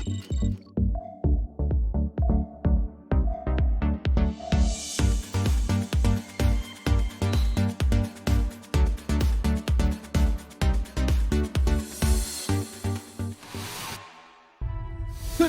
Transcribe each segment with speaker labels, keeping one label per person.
Speaker 1: Good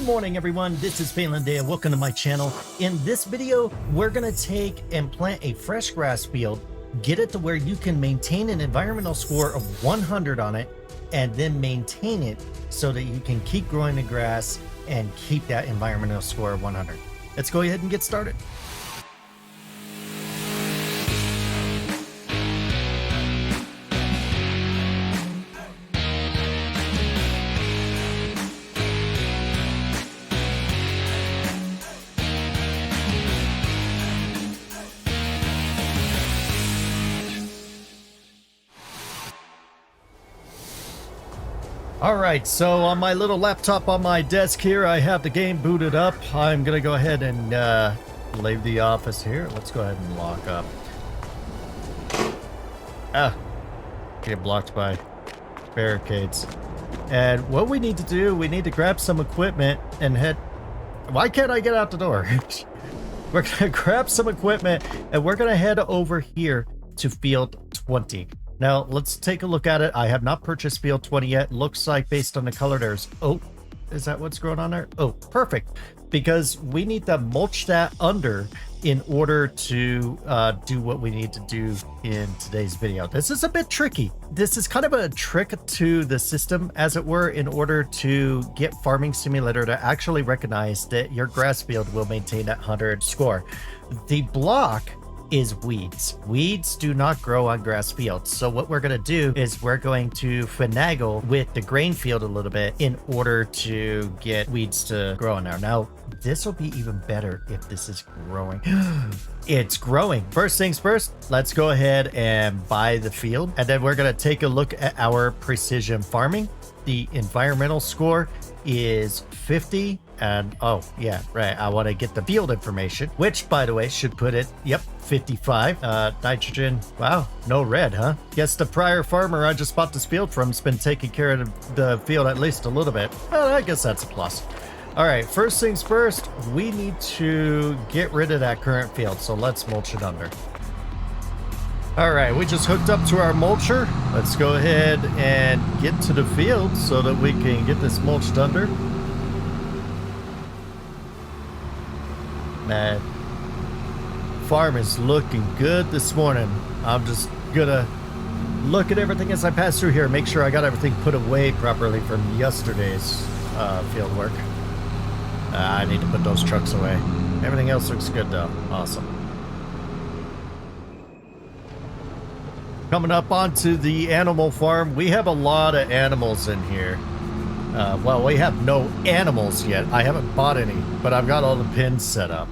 Speaker 1: morning, everyone. This is Phelan Day and welcome to my channel. In this video, we're going to take and plant a fresh grass field, get it to where you can maintain an environmental score of 100 on it, and then maintain it so that you can keep growing the grass and keep that environmental score of 100. Let's go ahead and get started. All right, so on my little laptop on my desk here, I have the game booted up. I'm gonna go ahead and leave the office here. Let's go ahead and lock up. Get blocked by barricades. And what we need to do, we need to grab some equipment and head... Why can't I get out the door? We're gonna grab some equipment and we're gonna head over here to field 20. Now, let's take a look at it. I have not purchased field 20 yet. Looks like based on the color, there's... Oh, is that what's growing on there? Oh, perfect. Because we need to mulch that under in order to do what we need to do in today's video. This is a bit tricky. This is kind of a trick to the system, as it were, in order to get Farming Simulator to actually recognize that your grass field will maintain that 100 score. The block is weeds. Weeds do not grow on grass fields. So what we're going to do is we're going to finagle with the grain field a little bit in order to get weeds to grow in there. Now, this will be even better if this is growing. It's growing. First things first, let's go ahead and buy the field. And then we're going to take a look at our precision farming. The environmental score is 50. And oh yeah, right, I want to get the field information, which by the way should put it, yep, 55. Nitrogen, wow, no red, huh? Guess the prior farmer I just bought this field from has been taking care of the field at least a little bit. Well, I guess that's a plus. All right, first things first, we need to get rid of that current field, so let's mulch it under. All right, we just hooked up to our mulcher. Let's go ahead and get to the field so that we can get this mulched under. That farm is looking good this morning. I'm just gonna look at everything as I pass through here, make sure I got everything put away properly from yesterday's field work. I need to put those trucks away. Everything else looks good though. Awesome. Coming up onto the animal farm, we have a lot of animals in here. Well, we have no animals yet. I haven't bought any, but I've got all the pins set up.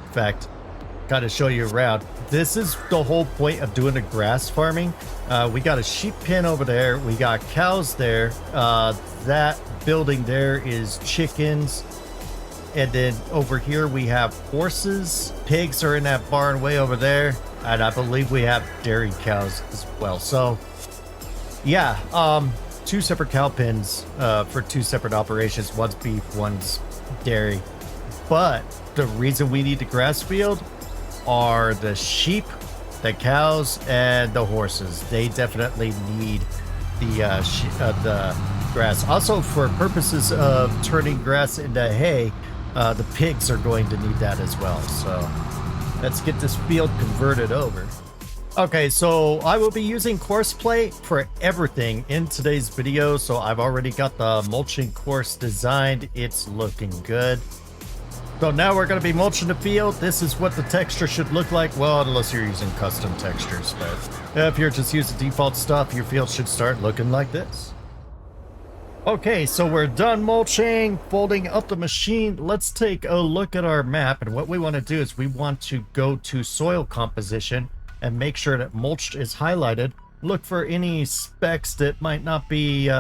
Speaker 1: In fact, kind of show you around. This is the whole point of doing the grass farming. We got a sheep pen over there. We got cows there. That building there is chickens. And then over here we have horses. Pigs are in that barn way over there. And I believe we have dairy cows as well. So, yeah, two separate cow pens for two separate operations. One's beef, one's dairy. But the reason we need the grass field are the sheep, the cows, and the horses. They definitely need the grass. Also, for purposes of turning grass into hay, the pigs are going to need that as well. So let's get this field converted over. Okay, so I will be using course play for everything in today's video. So I've already got the mulching course designed. It's looking good. So now we're going to be mulching the field. This is what the texture should look like. Well, unless you're using custom textures, but if you're just using default stuff, your field should start looking like this. Okay, so we're done mulching, folding up the machine. Let's take a look at our map. And what we want to do is we want to go to soil composition and make sure that mulched is highlighted. Look for any specks that might not be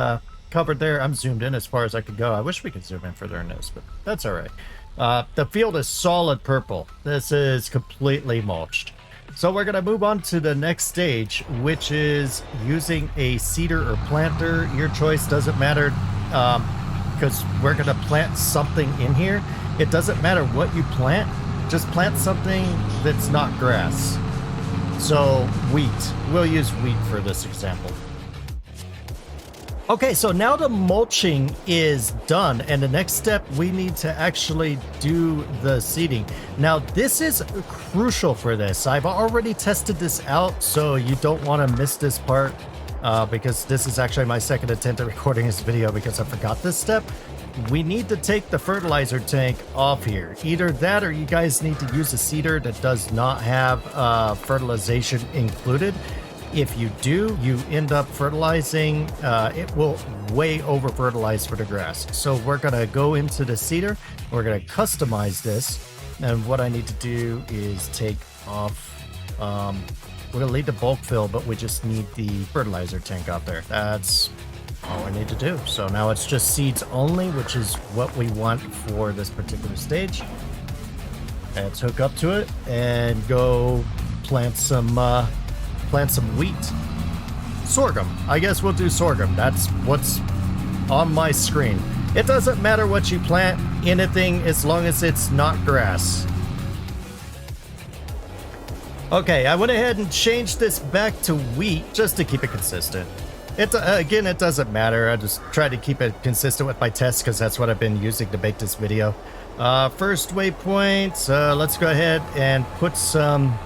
Speaker 1: covered there. I'm zoomed in as far as I could go. I wish we could zoom in further in this, but that's all right. The field is solid purple. This is completely mulched. So we're going to move on to the next stage, which is using a seeder or planter. Your choice, doesn't matter. because we're going to plant something in here. It doesn't matter what you plant, just plant something that's not grass. So wheat, we'll use wheat for this example. Okay, so now the mulching is done, and the next step, we need to actually do the seeding. Now, this is crucial for this. I've already tested this out, so you don't want to miss this part, because this is actually my second attempt at recording this video because I forgot this step. We need to take the fertilizer tank off here. Either that or you guys need to use a seeder that does not have fertilization included. If you do, you end up fertilizing, it will way over fertilize for the grass. So we're going to go into the seeder. We're going to customize this. And what I need to do is take off, we're going to leave the bulk fill, but we just need the fertilizer tank out there. That's all I need to do. So now it's just seeds only, which is what we want for this particular stage. Let's hook up to it and go plant some wheat. Sorghum. I guess we'll do sorghum. That's what's on my screen. It doesn't matter what you plant, anything, as long as it's not grass. Okay, I went ahead and changed this back to wheat just to keep it consistent. Again, it doesn't matter. I just try to keep it consistent with my tests because that's what I've been using to make this video. First waypoint, let's go ahead and put some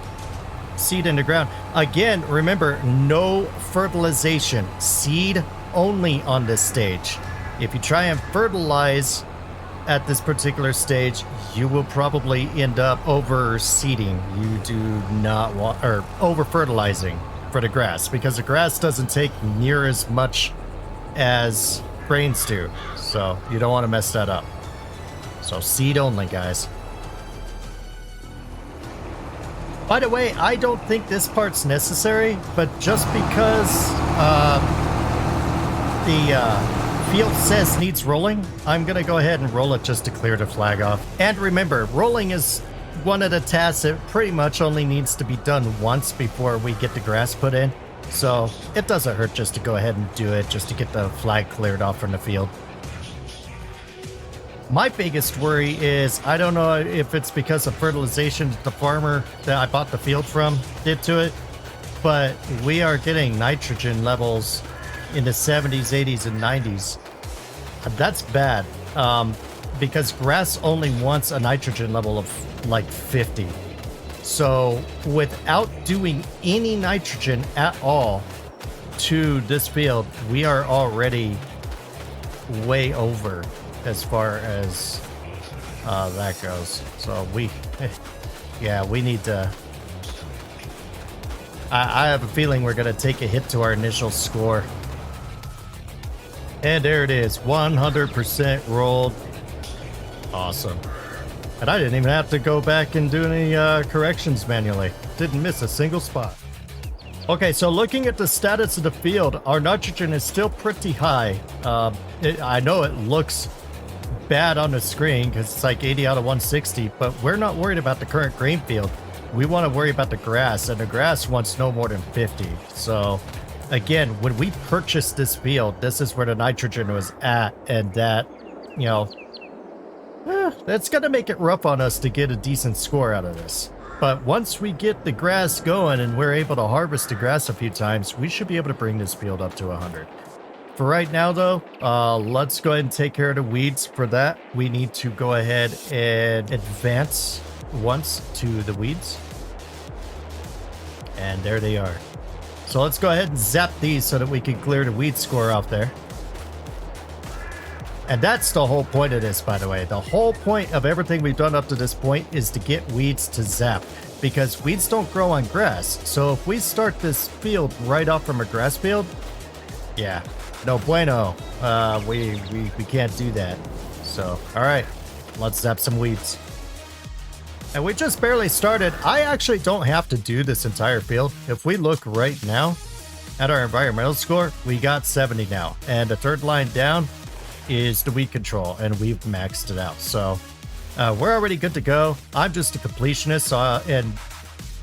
Speaker 1: seed in the ground. Again, remember, no fertilization. Seed only on this stage. If you try and fertilize at this particular stage, you will probably end up over-seeding. You do not want, or over-fertilizing for the grass, because the grass doesn't take near as much as grains do. So you don't want to mess that up. So seed only, guys. By the way, I don't think this part's necessary, but just because the field says needs rolling, I'm going to go ahead and roll it just to clear the flag off. And remember, rolling is one of the tasks that pretty much only needs to be done once before we get the grass put in. So it doesn't hurt just to go ahead and do it, just to get the flag cleared off from the field. My biggest worry is, I don't know if it's because of fertilization that the farmer that I bought the field from did to it, but we are getting nitrogen levels in the 70s, 80s, and 90s. That's bad, because grass only wants a nitrogen level of like 50. So without doing any nitrogen at all to this field, we are already way over as far as that goes. So yeah, we need to, I have a feeling we're going to take a hit to our initial score. And there it is, 100% rolled. Awesome. And I didn't even have to go back and do any corrections manually. Didn't miss a single spot. Okay, so looking at the status of the field, our nitrogen is still pretty high. I know it looks bad on the screen because it's like 80 out of 160, but we're not worried about the current grain field. We want to worry about the grass, and the grass wants no more than 50. So again, when we purchased this field, this is where the nitrogen was at, and that, you know, that's going to make it rough on us to get a decent score out of this. But once we get the grass going and we're able to harvest the grass a few times, we should be able to bring this field up to 100. For right now, though, let's go ahead and take care of the weeds. For that, we need to go ahead and advance once to the weeds. And there they are. So let's go ahead and zap these so that we can clear the weed score off there. And that's the whole point of this, by the way. The whole point of everything we've done up to this point is to get weeds to zap, because weeds don't grow on grass. So if we start this field right off from a grass field, yeah, no bueno. We can't do that. So, all right, let's zap some weeds. And we just barely started. I actually don't have to do this entire field. If we look right now at our environmental score, we got 70 now. And the third line down is the weed control, and we've maxed it out. So we're already good to go. I'm just a completionist, and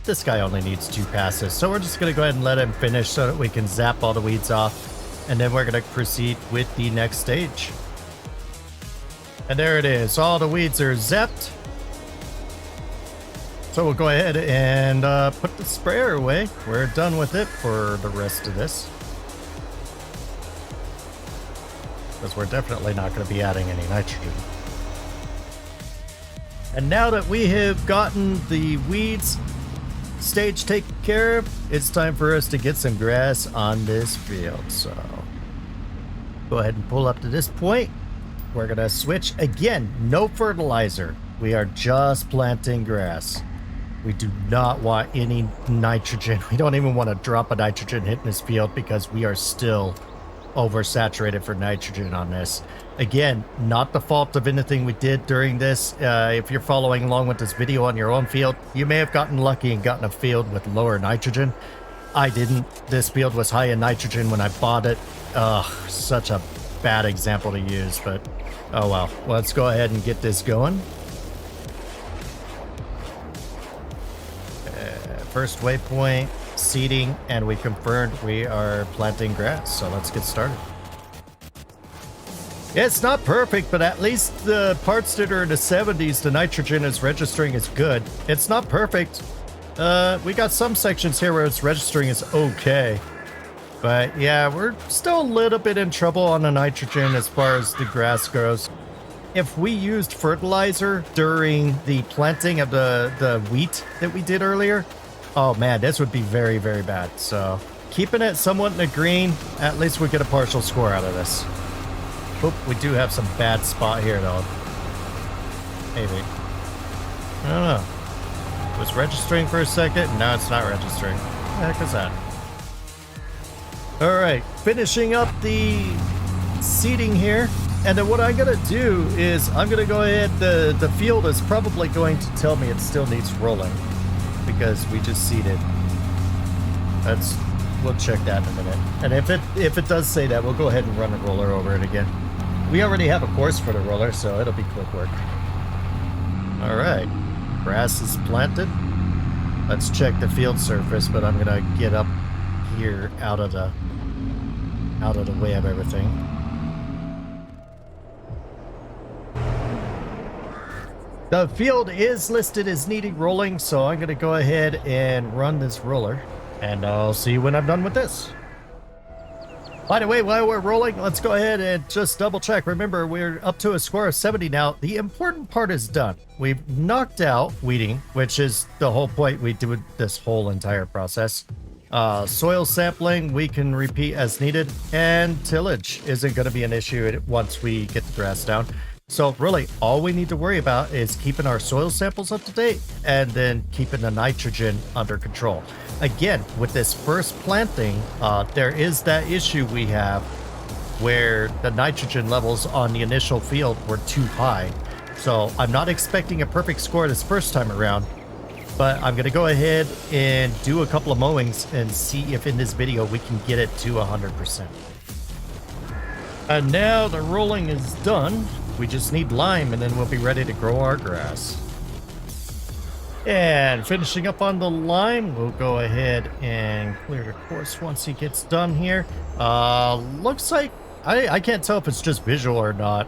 Speaker 1: this guy only needs 2 passes. So we're just going to go ahead and let him finish so that we can zap all the weeds off. And then we're going to proceed with the next stage. And there it is. All the weeds are zapped. So we'll go ahead and put the sprayer away. We're done with it for the rest of this. Because we're definitely not going to be adding any nitrogen. And now that we have gotten the weeds stage taken care of, it's time for us to get some grass on this field. So go ahead and pull up to this point. We're going to switch again. No fertilizer. We are just planting grass. We do not want any nitrogen. We don't even want to drop a nitrogen hit in this field because we are still oversaturated for nitrogen on this. Again, not the fault of anything we did during this. If you're following along with this video on your own field, you may have gotten lucky and gotten a field with lower nitrogen. I didn't. This field was high in nitrogen when I bought it. Ugh, such a bad example to use, but oh well. Let's go ahead and get this going. First waypoint, seeding, and we confirmed we are planting grass, so let's get started. It's not perfect, but at least the parts that are in the 70s, the nitrogen is registering as good. It's not perfect. We got some sections here where it's registering as okay. But yeah, we're still a little bit in trouble on the nitrogen as far as the grass goes. If we used fertilizer during the planting of the wheat that we did earlier, oh man, this would be very, very bad. So keeping it somewhat in the green, at least we get a partial score out of this. Oop, we do have some bad spot here though. Maybe. I don't know. It was registering for a second, and now it's not registering. What the heck is that? Alright, finishing up the seeding here. And then what I'm going to do is I'm going to go ahead, the field is probably going to tell me it still needs rolling because we just seeded. We'll check that in a minute. And if it does say that, we'll go ahead and run a roller over it again. We already have a course for the roller, so it'll be quick work. All right, grass is planted. Let's check the field surface, but I'm going to get up here out of the way of everything. The field is listed as needing rolling, so I'm going to go ahead and run this roller, and I'll see you when I'm done with this. By the way, while we're rolling, let's go ahead and just double check. Remember, we're up to a score of 70 now. The important part is done. We've knocked out weeding, which is the whole point we do this whole entire process. Soil sampling, we can repeat as needed, and tillage isn't going to be an issue once we get the grass down. So really, all we need to worry about is keeping our soil samples up to date and then keeping the nitrogen under control. Again, with this first planting, there is that issue we have where the nitrogen levels on the initial field were too high. So I'm not expecting a perfect score this first time around, but I'm going to go ahead and do a couple of mowings and see if in this video we can get it to 100%. And now the rolling is done. We just need lime and then we'll be ready to grow our grass. And finishing up on the lime, we'll go ahead and clear the course once he gets done here. Looks like, I can't tell if it's just visual or not.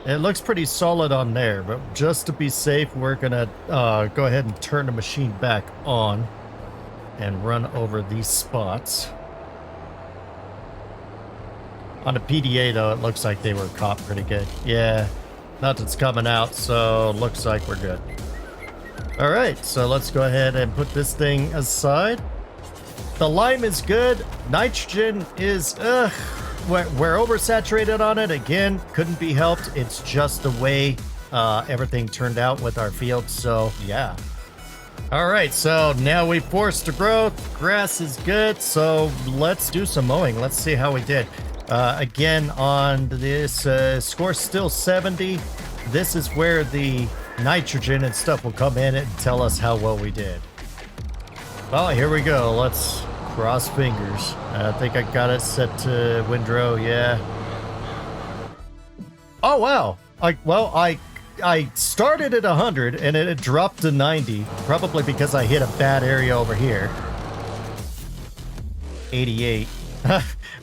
Speaker 1: It looks pretty solid on there, but just to be safe, we're gonna go ahead and turn the machine back on and run over these spots. On the PDA though, it looks like they were caught pretty good. Yeah, nothing's coming out, so looks like we're good. All right, so let's go ahead and put this thing aside. The lime is good. Nitrogen is, we're oversaturated on it. Again, couldn't be helped. It's just the way everything turned out with our field, so yeah. All right, so now we forced the growth. Grass is good, so let's do some mowing. Let's see how we did. Again, on this score still 70. This is where the nitrogen and stuff will come in and tell us how well we did. Well, here we go. Let's cross fingers. I think I got it set to windrow. Yeah. Oh wow. I started at 100 and it had dropped to 90, probably because I hit a bad area over here. 88.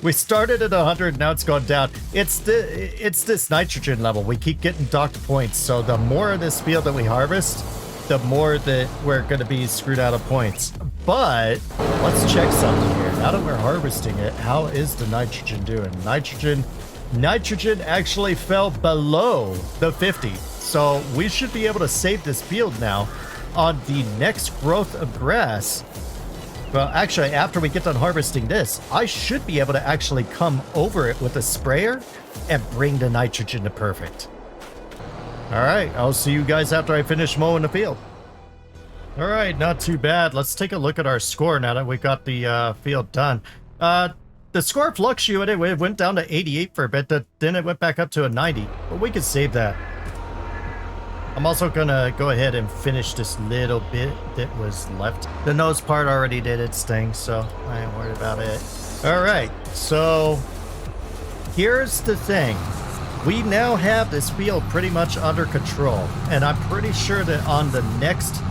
Speaker 1: We started at 100, now it's gone down. It's this nitrogen level. We keep getting docked points, so the more of this field that we harvest, the more that we're going to be screwed out of points. But let's check something here. Now that we're harvesting it, how is the nitrogen doing? Nitrogen actually fell below the 50. So we should be able to save this field now on the next growth of grass. Well, actually, after we get done harvesting this, I should be able to actually come over it with a sprayer and bring the nitrogen to perfect. All right, I'll see you guys after I finish mowing the field. All right, not too bad. Let's take a look at our score now that we got the field done. The score fluctuated. It went down to 88 for a bit, then it went back up to a 90, but we can save that. I'm also gonna go ahead and finish this little bit that was left. The nose part already did its thing, so I ain't worried about it. All right, so here's the thing. We now have this field pretty much under control, and I'm pretty sure that on the next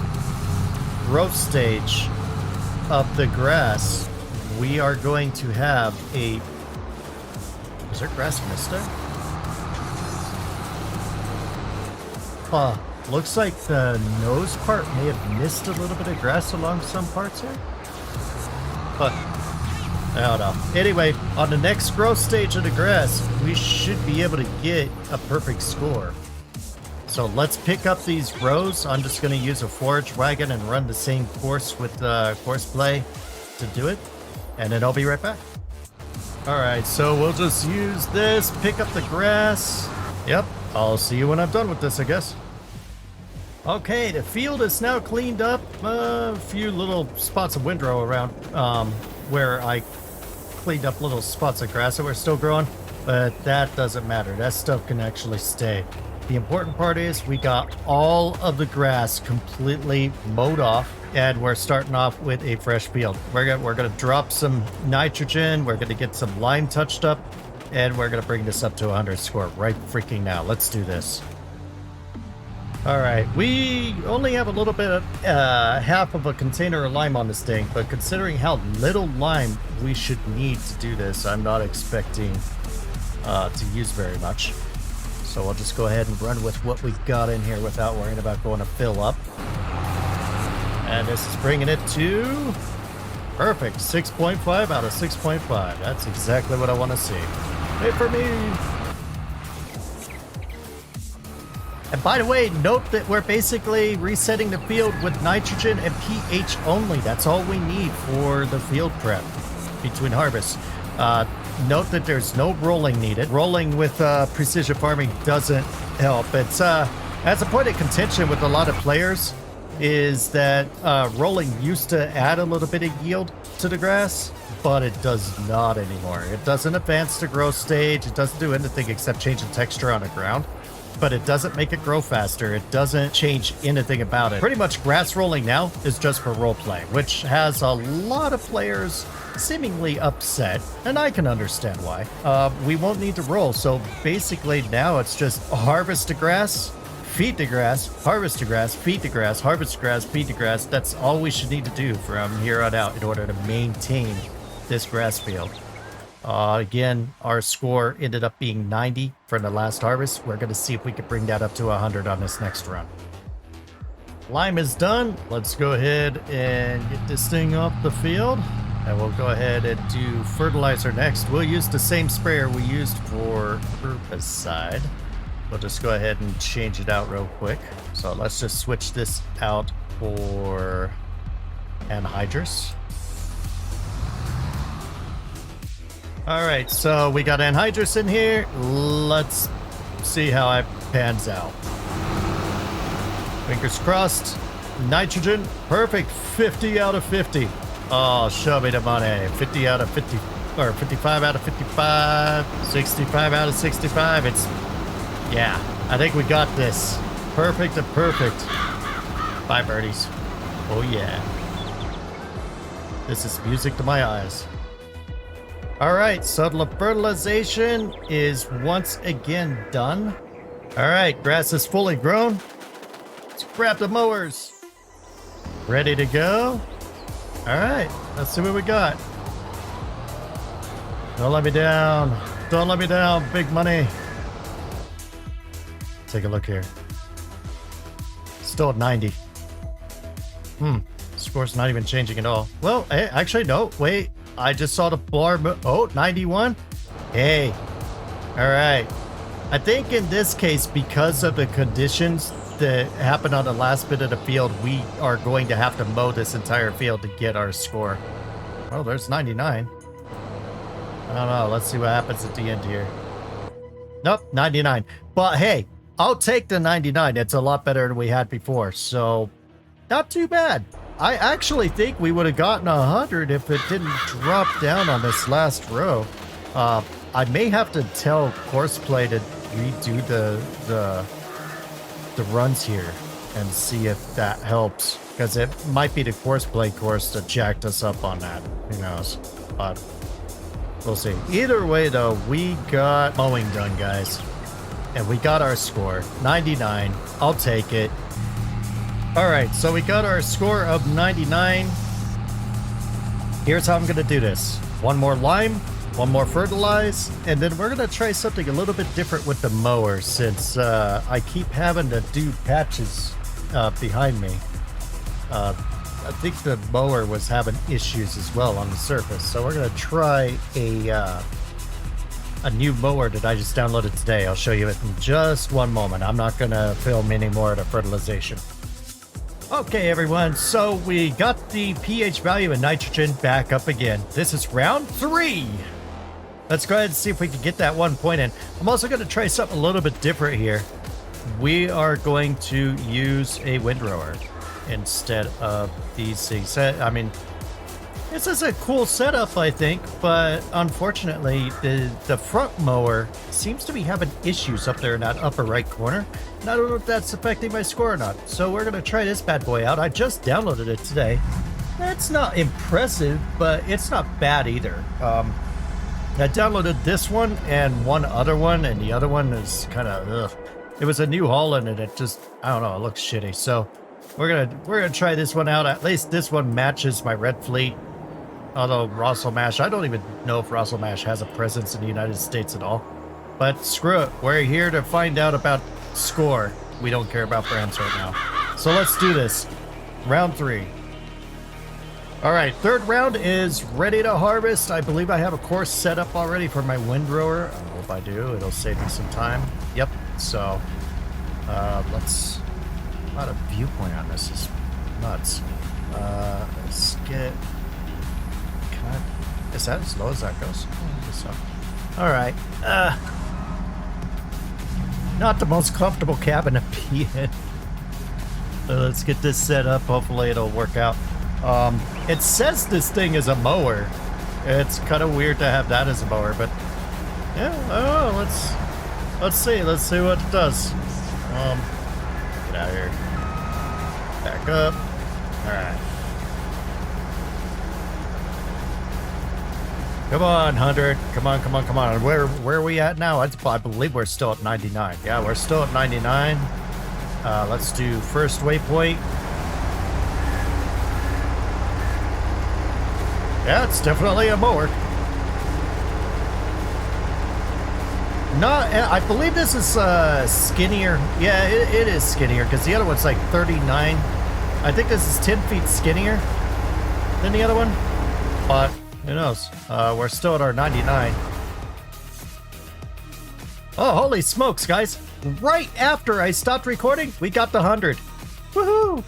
Speaker 1: growth stage of the grass, we are going to have a... Is there grass mist there? Looks like the nose part may have missed a little bit of grass along some parts here. But I don't know. Anyway, on the next growth stage of the grass, we should be able to get a perfect score. So let's pick up these rows. I'm just going to use a forage wagon and run the same course with course play to do it. And then I'll be right back. All right, so we'll just use this, pick up the grass. Yep, I'll see you when I'm done with this, I guess. Okay, the field is now cleaned up. A few little spots of windrow around where I cleaned up little spots of grass that were still growing, but that doesn't matter. That stuff can actually stay. The important part is we got all of the grass completely mowed off, and we're starting off with a fresh field. We're gonna drop some nitrogen, we're gonna get some lime touched up, and we're gonna bring this up to 100 score right freaking now. Let's do this. All right, we only have a little bit of half of a container of lime on this thing, but considering how little lime we should need to do this, I'm not expecting to use very much. So I'll just go ahead and run with what we got in here without worrying about going to fill up. And this is bringing it to perfect, 6.5 out of 6.5. That's exactly what I want to see. Wait for me. And by the way, note that we're basically resetting the field with nitrogen and pH only. That's all we need for the field prep between harvests. Note that there's no rolling needed. Rolling with precision farming doesn't help. It's as a point of contention with a lot of players is that rolling used to add a little bit of yield to the grass, but it does not anymore. It doesn't advance the growth stage. It doesn't do anything except change the texture on the ground. But it doesn't make it grow faster. It doesn't change anything about it. Pretty much grass rolling now is just for role play, which has a lot of players seemingly upset, and I can understand why. We won't need to roll, so basically now it's just harvest the grass, feed the grass, harvest the grass, feed the grass, harvest the grass, feed the grass. That's all we should need to do from here on out in order to maintain this grass field. Again, our score ended up being 90 for the last harvest. We're going to see if we can bring that up to 100 on this next run. Lime is done. Let's go ahead and get this thing off the field. And we'll go ahead and do fertilizer next. We'll use the same sprayer we used for herbicide. We'll just go ahead and change it out real quick. So let's just switch this out for anhydrous. All right, so we got anhydrous in here. Let's see how it pans out. Fingers crossed. Nitrogen, perfect, 50 out of 50. Oh, show me the money. 50 out of 50, or 55 out of 55, 65 out of 65. It's, yeah, I think we got this. Perfect and perfect. Bye, birdies. Oh, yeah. This is music to my eyes. All right, so the fertilization is once again done. All right, grass is fully grown. Let's grab the mowers. Ready to go? All right, let's see what we got. Don't let me down. Don't let me down. Big money. Take a look here. Still at 90. Score's not even changing at all. Well, hey, actually, no. Wait. I just saw the bar. Oh, 91. Hey. All right. I think in this case, because of the conditions that happened on the last bit of the field, we are going to have to mow this entire field to get our score. Oh, there's 99. I don't know. Let's see what happens at the end here. Nope, 99. But hey, I'll take the 99. It's a lot better than we had before. So, not too bad. I actually think we would have gotten 100 if it didn't drop down on this last row. I may have to tell Courseplay to redo the runs here and see if that helps, because it might be the Courseplay course that jacked us up on that. Who knows? But we'll see. Either way, though, we got mowing done, guys, and we got our score 99. I'll take it. All right, so we got our score of 99. Here's how I'm going to do this. One more lime, one more fertilize, and then we're going to try something a little bit different with the mower, since I keep having to do patches behind me. I think the mower was having issues as well on the surface, so we're going to try a new mower that I just downloaded today. I'll show you it in just one moment. I'm not going to film any more of the fertilization. Okay, everyone, so we got the pH value and nitrogen back up again. This is round 3. Let's go ahead and see if we can get that 1 point in. I'm also going to try something a little bit different here. We are going to use a windrower instead of these things. I mean, this is a cool setup, I think, but unfortunately, the front mower seems to be having issues up there in that upper right corner. And I don't know if that's affecting my score or not. So we're going to try this bad boy out. I just downloaded it today. It's not impressive, but it's not bad either. I downloaded this one and one other one, and the other one is kind of, ugh. It was a New Holland, and it just, I don't know, it looks shitty. So we're gonna try this one out. At least this one matches my Red Fleet. Although Rosselmash, I don't even know if Rosselmash has a presence in the United States at all. But screw it, we're here to find out about score. We don't care about brands right now. So let's do this. Round 3. All right, third round is ready to harvest. I believe I have a course set up already for my windrower. I hope I do. It'll save me some time. Yep. So let's. Not a viewpoint on this is nuts. Let's get. Is that as low as that goes? I guess so. All right. Not the most comfortable cabin to be in. Let's get this set up. Hopefully it'll work out. It says this thing is a mower. It's kind of weird to have that as a mower, but yeah, I don't know. Let's see. Let's see what it does. Get out of here. Back up. All right. Come on, 100. Come on, come on, come on. Where are we at now? I believe we're still at 99. Yeah, we're still at 99. Let's do first waypoint. Yeah, it's definitely a mower. I believe this is skinnier. Yeah, it is skinnier because the other one's like 39. I think this is 10 feet skinnier than the other one, but who knows? We're still at our 99. Oh, holy smokes, guys. Right after I stopped recording, we got the 100. Woohoo!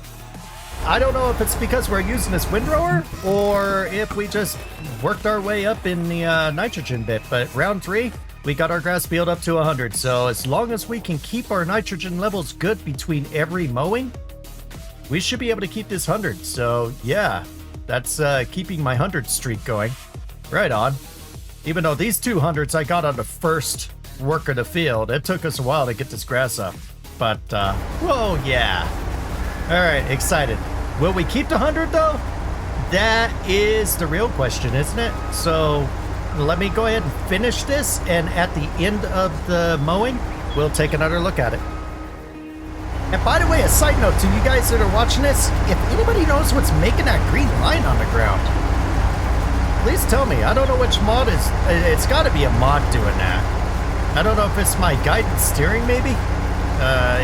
Speaker 1: I don't know if it's because we're using this windrower or if we just worked our way up in the nitrogen bit, but round 3, we got our grass field up to 100. So as long as we can keep our nitrogen levels good between every mowing, we should be able to keep this 100. So yeah, that's keeping my 100 streak going. Right on. Even though these 200s I got on the first work of the field, it took us a while to get this grass up. But, whoa, yeah. All right, excited. Will we keep the 100 though? That is the real question, isn't it? So let me go ahead and finish this, and at the end of the mowing, we'll take another look at it. And by the way, a side note to you guys that are watching this, if anybody knows what's making that green line on the ground, Please tell me. I don't know which mod is. It's got to be a mod doing that. I don't know if it's my guidance steering, maybe.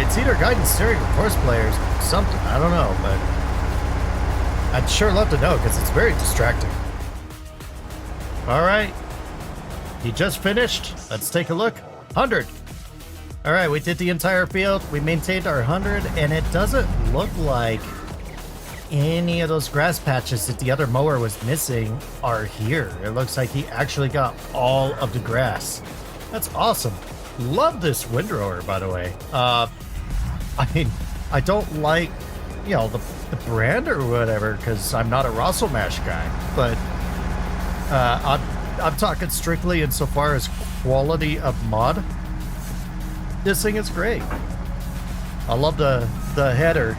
Speaker 1: It's either guidance steering or course players, something. I don't know, but I'd sure love to know because it's very distracting. All right, he just finished. Let's take a look. 100. All right, we did the entire field. We maintained our 100, and it doesn't look like any of those grass patches that the other mower was missing are here. It looks like he actually got all of the grass. That's awesome. Love this windrower, by the way. I mean, I don't like, you know, the brand or whatever because I'm not a Russell Mash guy, but I'm talking strictly insofar as quality of mod. This thing is great. I love the header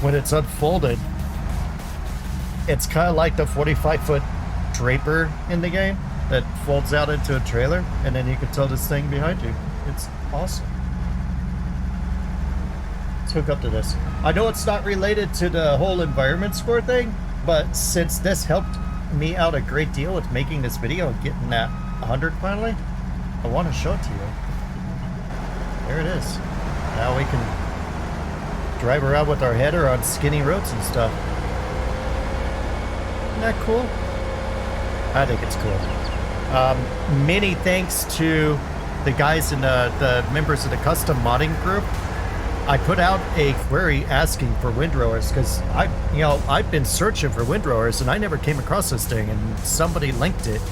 Speaker 1: when it's unfolded. It's kind of like the 45-foot draper in the game that folds out into a trailer, and then you can tow this thing behind you. It's awesome. Let's hook up to this. I know it's not related to the whole environment score thing, but since this helped me out a great deal with making this video and getting that 100 finally, I want to show it to you. There it is. Now we can drive around with our header on skinny roads and stuff. Isn't that cool? I think it's cool. Many thanks to the guys in the members of the custom modding group. I put out a query asking for windrowers because I've been searching for windrowers and I never came across this thing, and somebody linked it.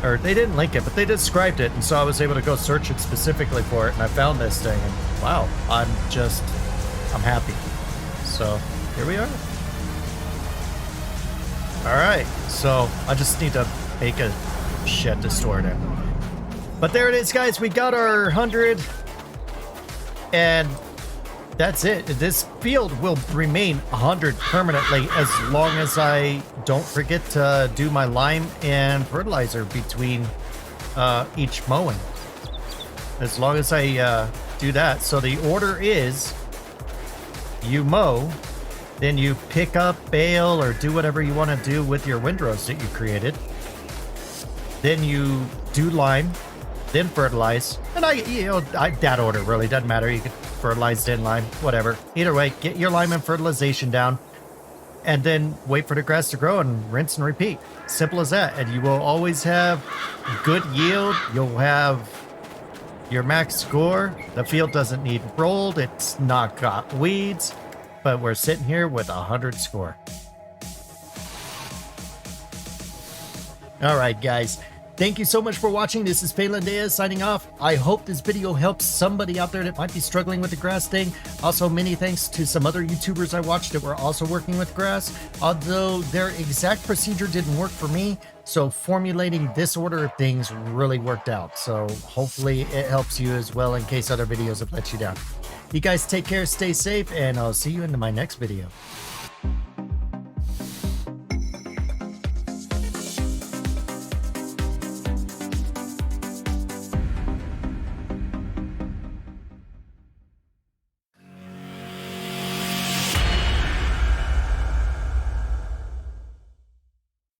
Speaker 1: Or they didn't link it, but they described it, and so I was able to go search it specifically for it, and I found this thing, and wow, I'm happy. So here we are. All right, so I just need to make a shed to store it in. But there it is, guys. We got our 100, and that's it. This field will remain 100 permanently as long as I don't forget to do my lime and fertilizer between each mowing. As long as I do that. So the order is you mow, then you pick up, bale, or do whatever you want to do with your windrows that you created. Then you do lime, then fertilize. And that order really doesn't matter. You could fertilize, then lime, whatever. Either way, get your lime and fertilization down, and then wait for the grass to grow and rinse and repeat. Simple as that. And you will always have good yield. You'll have your max score. The field doesn't need rolled. It's not got weeds. But we're sitting here with 100 score. All right, guys. Thank you so much for watching. This is Phelan Diaz signing off. I hope this video helps somebody out there that might be struggling with the grass thing. Also, many thanks to some other YouTubers I watched that were also working with grass, although their exact procedure didn't work for me. So formulating this order of things really worked out. So hopefully it helps you as well in case other videos have let you down. You guys take care, stay safe, and I'll see you in my next video.